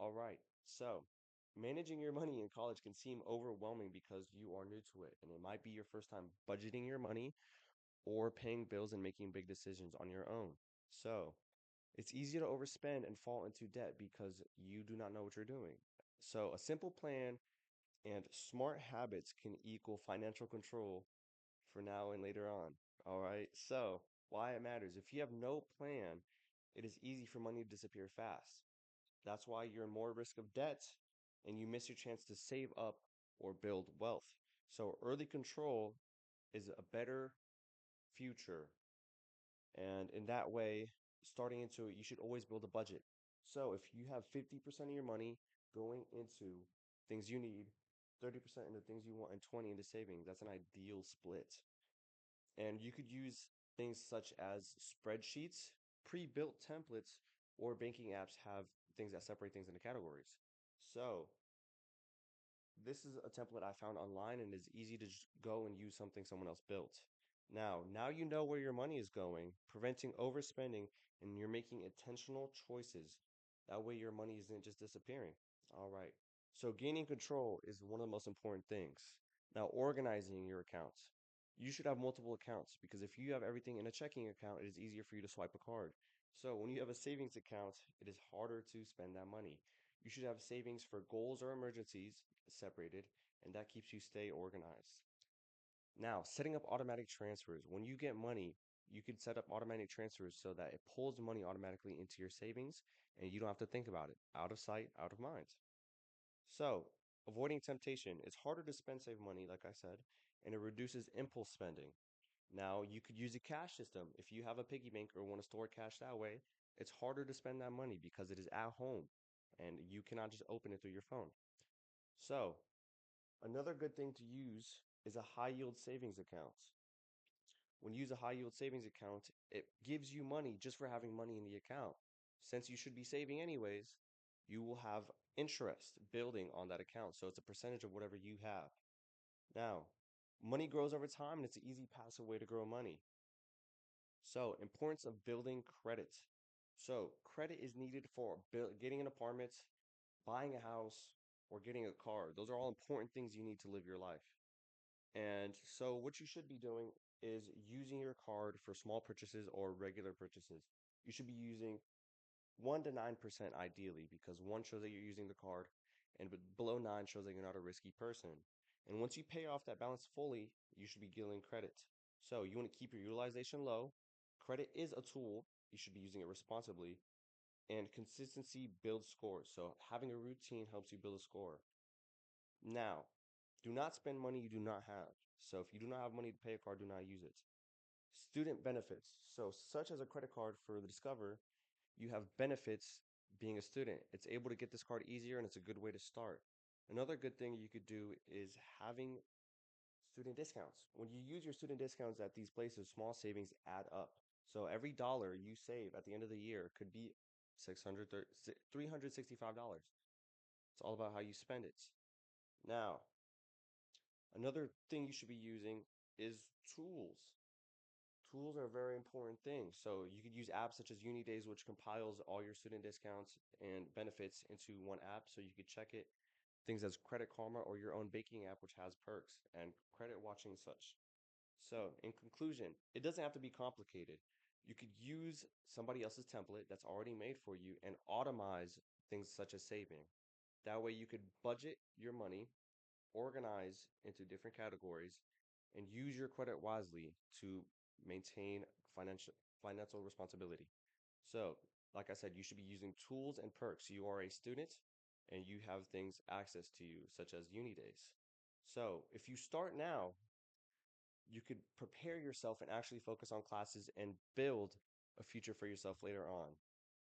All right. So, managing your money in college can seem overwhelming because you are new to it, and it might be your first time budgeting your money or paying bills and making big decisions on your own. So, it's easy to overspend and fall into debt because you do not know what you're doing. So, a simple plan and smart habits can equal financial control for now and later on. All right. So, why it matters. If you have no plan, it is easy for money to disappear fast. That's why you're in more risk of debt and you miss your chance to save up or build wealth. So, early control is a better future. And in that way, starting into it, you should always build a budget. So, if you have 50% of your money going into things you need, 30% into things you want, and 20 into savings, that's an ideal split. And you could use things such as spreadsheets, pre-built templates, or banking apps have things that separate things into categories. So this is a template I found online and it's easy to just go and use something someone else built. Now you know where your money is going, preventing overspending, and you're making intentional choices. That way your money isn't just disappearing. All right. So gaining control is one of the most important things. Now, organizing your accounts. You should have multiple accounts because if you have everything in a checking account, it is easier for you to swipe a card. So when you have a savings account, it is harder to spend that money. You should have savings for goals or emergencies separated, and that keeps you stay organized. Now, setting up automatic transfers. When you get money, you can set up automatic transfers so that it pulls money automatically into your savings and you don't have to think about it. Out of sight, out of mind. So, avoiding temptation. It's harder to spend save money, like I said, and it reduces impulse spending. Now, you could use a cash system. If you have a piggy bank or want to store cash that way, it's harder to spend that money because it is at home and you cannot just open it through your phone. So, another good thing to use is a high yield savings account. When you use a high yield savings account, it gives you money just for having money in the account. Since you should be saving anyways, you will have interest building on that account. So it's a percentage of whatever you have. Now, money grows over time and it's an easy passive way to grow money. So, importance of building credit. So, credit is needed for getting an apartment, buying a house, or getting a car. Those are all important things you need to live your life. And so what you should be doing is using your card for small purchases or regular purchases. You should be using 1 to 9% ideally because 1 shows that you're using the card and below 9 shows that you're not a risky person. And once you pay off that balance fully, you should be getting credit. So you want to keep your utilization low. Credit is a tool. You should be using it responsibly. And consistency builds scores. So having a routine helps you build a score. Now, do not spend money you do not have. So if you do not have money to pay a card, do not use it. Student benefits. So such as a credit card for the Discover, you have benefits being a student. It's able to get this card easier and it's a good way to start. Another good thing you could do is having student discounts. When you use your student discounts at these places, small savings add up. So every dollar you save at the end of the year could be $365. It's all about how you spend it. Now, another thing you should be using is tools. Tools are a very important thing. So you could use apps such as UniDays, which compiles all your student discounts and benefits into one app so you could check it. Things as Credit Karma or your own banking app, which has perks and credit watching such. So in conclusion, it doesn't have to be complicated. You could use somebody else's template that's already made for you and automate things such as saving. That way you could budget your money, organize into different categories, and use your credit wisely to maintain financial responsibility. So, like I said, you should be using tools and perks. You are a student and you have things access to you, such as UniDays. So, if you start now, you could prepare yourself and actually focus on classes and build a future for yourself later on.